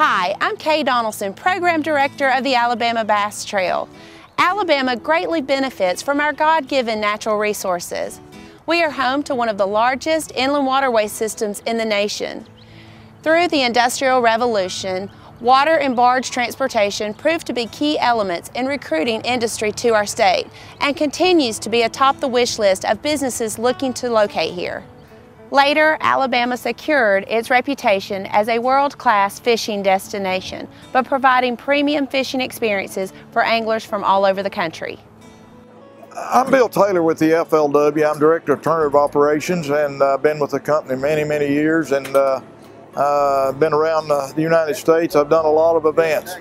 Hi, I'm Kay Donaldson, Program Director of the Alabama Bass Trail. Alabama greatly benefits from our God-given natural resources. We are home to one of the largest inland waterway systems in the nation. Through the Industrial Revolution, water and barge transportation proved to be key elements in recruiting industry to our state and continues to be atop the wish list of businesses looking to locate here. Later, Alabama secured its reputation as a world-class fishing destination by providing premium fishing experiences for anglers from all over the country. I'm Bill Taylor with the FLW. I'm Director of Turnover Operations, and I've been with the company many years, and been around the United States. I've done a lot of events,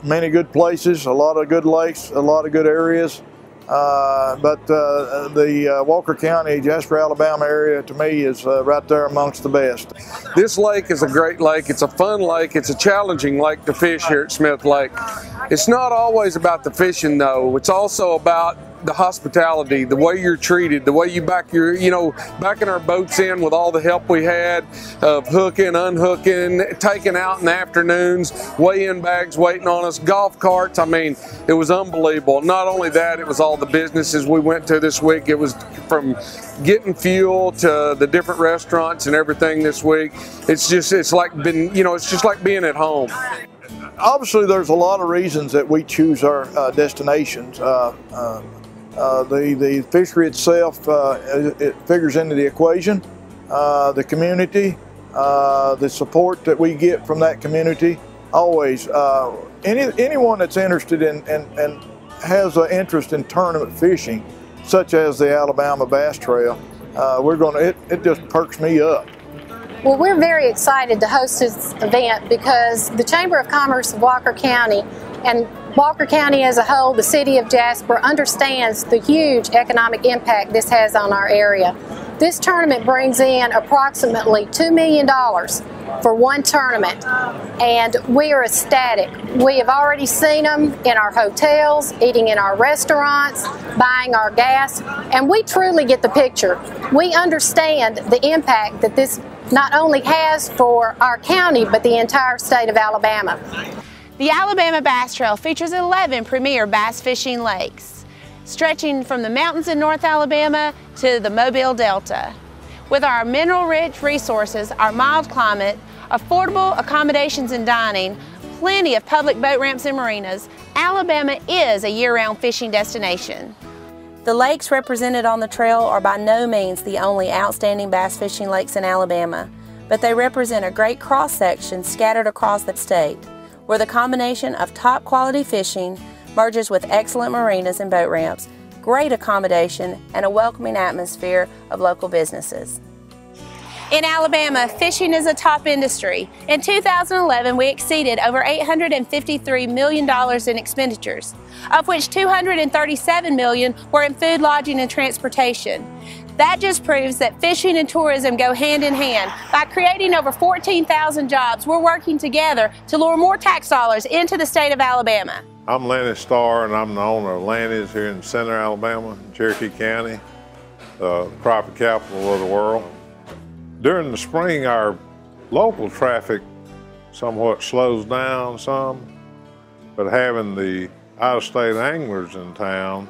many good places, a lot of good lakes, a lot of good areas. But the Walker County, Jasper, Alabama area to me is right there amongst the best. This lake is a great lake. It's a fun lake. It's a challenging lake to fish here at Smith Lake. It's not always about the fishing though. It's also about the hospitality, the way you're treated, the way you backing our boats in with all the help we had of hooking, unhooking, taking out in the afternoons, weigh-in bags waiting on us, golf carts. I mean, it was unbelievable. Not only that, it was all the businesses we went to this week. It was from getting fuel to the different restaurants and everything this week. It's just like being at home. Obviously, there's a lot of reasons that we choose our destinations. The fishery itself, it figures into the equation. The community, the support that we get from that community, always. Anyone that's interested in and has an interest in tournament fishing, such as the Alabama Bass Trail, it just perks me up. Well, we're very excited to host this event because the Chamber of Commerce of Walker County and Walker County as a whole, the city of Jasper, understands the huge economic impact this has on our area. This tournament brings in approximately $2 million for one tournament, and we are ecstatic. We have already seen them in our hotels, eating in our restaurants, buying our gas, and we truly get the picture. We understand the impact that this not only has for our county, but the entire state of Alabama. The Alabama Bass Trail features 11 premier bass fishing lakes, stretching from the mountains in North Alabama to the Mobile Delta. With our mineral-rich resources, our mild climate, affordable accommodations and dining, plenty of public boat ramps and marinas, Alabama is a year-round fishing destination. The lakes represented on the trail are by no means the only outstanding bass fishing lakes in Alabama, but they represent a great cross-section scattered across the state, where the combination of top-quality fishing merges with excellent marinas and boat ramps, great accommodation, and a welcoming atmosphere of local businesses. In Alabama, fishing is a top industry. In 2011, we exceeded over $853 million in expenditures, of which $237 million were in food, lodging, and transportation. That just proves that fishing and tourism go hand in hand. By creating over 14,000 jobs, we're working together to lure more tax dollars into the state of Alabama. I'm Lenny Starr, and I'm the owner of Lanny's here in Center, Alabama, Cherokee County, the crappie capital of the world. During the spring, our local traffic somewhat slows down some, but having the out-of-state anglers in town,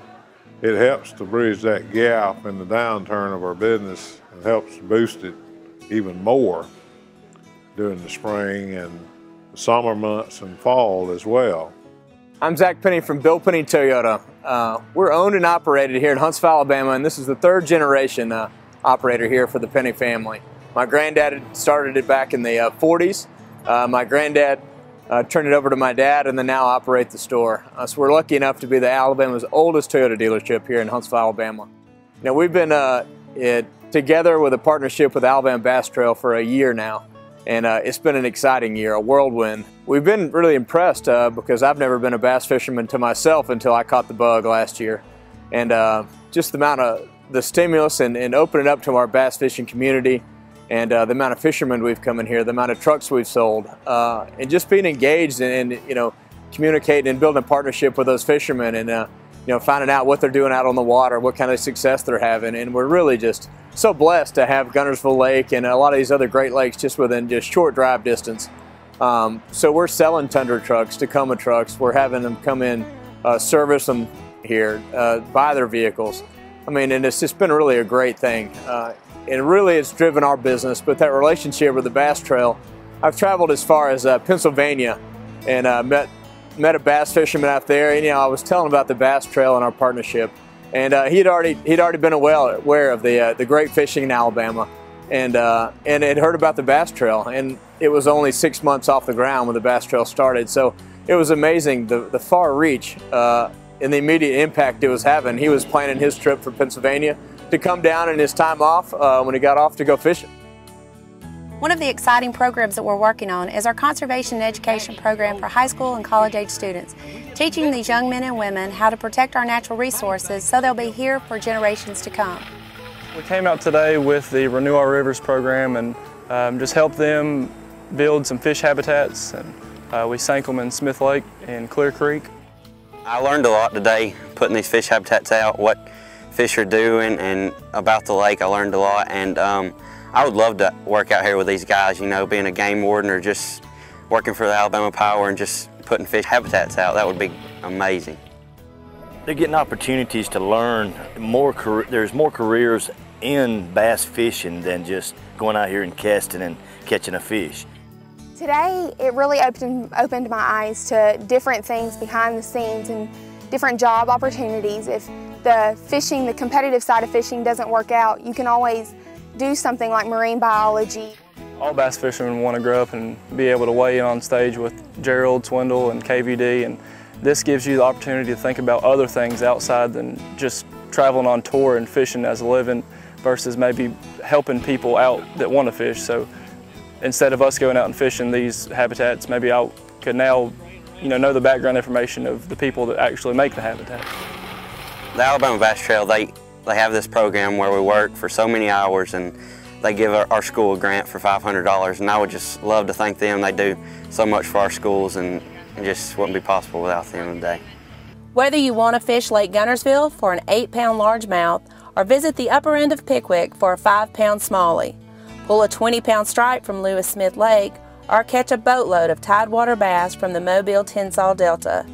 it helps to bridge that gap in the downturn of our business and helps boost it even more during the spring and the summer months and fall as well. I'm Zach Penny from Bill Penny Toyota. We're owned and operated here in Huntsville, Alabama, and this is the third generation operator here for the Penny family. My granddad started it back in the 40s. My granddad turned it over to my dad and then now operate the store. So we're lucky enough to be the Alabama's oldest Toyota dealership here in Huntsville, Alabama. Now we've been together with a partnership with Alabama Bass Trail for a year now, and it's been an exciting year, a whirlwind. We've been really impressed because I've never been a bass fisherman to myself until I caught the bug last year. And just the amount of the stimulus and opening up to our bass fishing community, and the amount of fishermen we've come in here, the amount of trucks we've sold, and just being engaged and communicating and building a partnership with those fishermen, and finding out what they're doing out on the water, what kind of success they're having. And we're really just so blessed to have Guntersville Lake and a lot of these other great lakes just within just short drive distance. So we're selling Tundra trucks, Tacoma trucks. We're having them come in, service them here, buy their vehicles. I mean, and it's just been really a great thing. And really it's driven our business, but that relationship with the Bass Trail, I've traveled as far as Pennsylvania and met a bass fisherman out there, and I was telling about the Bass Trail and our partnership, and he'd already been aware of the great fishing in Alabama, and had heard about the Bass Trail, and it was only 6 months off the ground when the Bass Trail started. So it was amazing the far reach and the immediate impact it was having. He was planning his trip for Pennsylvania to come down in his time off when he got off to go fishing. One of the exciting programs that we're working on is our conservation and education program for high school and college age students, teaching these young men and women how to protect our natural resources so they'll be here for generations to come. We came out today with the Renew Our Rivers program and just helped them build some fish habitats, and we sank them in Smith Lake and Clear Creek. I learned a lot today putting these fish habitats out, what fish are doing, and about the lake I learned a lot. And I would love to work out here with these guys, being a game warden or just working for the Alabama Power and just putting fish habitats out. That would be amazing. They're getting opportunities to learn more. There's more careers in bass fishing than just going out here and casting and catching a fish. Today, it really opened my eyes to different things behind the scenes and different job opportunities. If the competitive side of fishing doesn't work out, you can always do something like marine biology. All bass fishermen want to grow up and be able to weigh in on stage with Gerald, Swindle, and KVD, and this gives you the opportunity to think about other things outside than just traveling on tour and fishing as a living versus maybe helping people out that want to fish. So instead of us going out and fishing these habitats, maybe I could now know the background information of the people that actually make the habitat. The Alabama Bass Trail, they have this program where we work for so many hours, and they give our school a grant for $500, and I would just love to thank them. They do so much for our schools, and it just wouldn't be possible without them today. Whether you want to fish Lake Guntersville for an 8-pound largemouth or visit the upper end of Pickwick for a 5-pound smallie, pull a 20-pound stripe from Lewis Smith Lake, or catch a boatload of tidewater bass from the Mobile-Tensas Delta,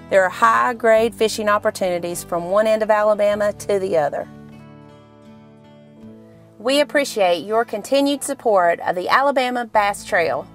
there are high-grade fishing opportunities from one end of Alabama to the other. We appreciate your continued support of the Alabama Bass Trail.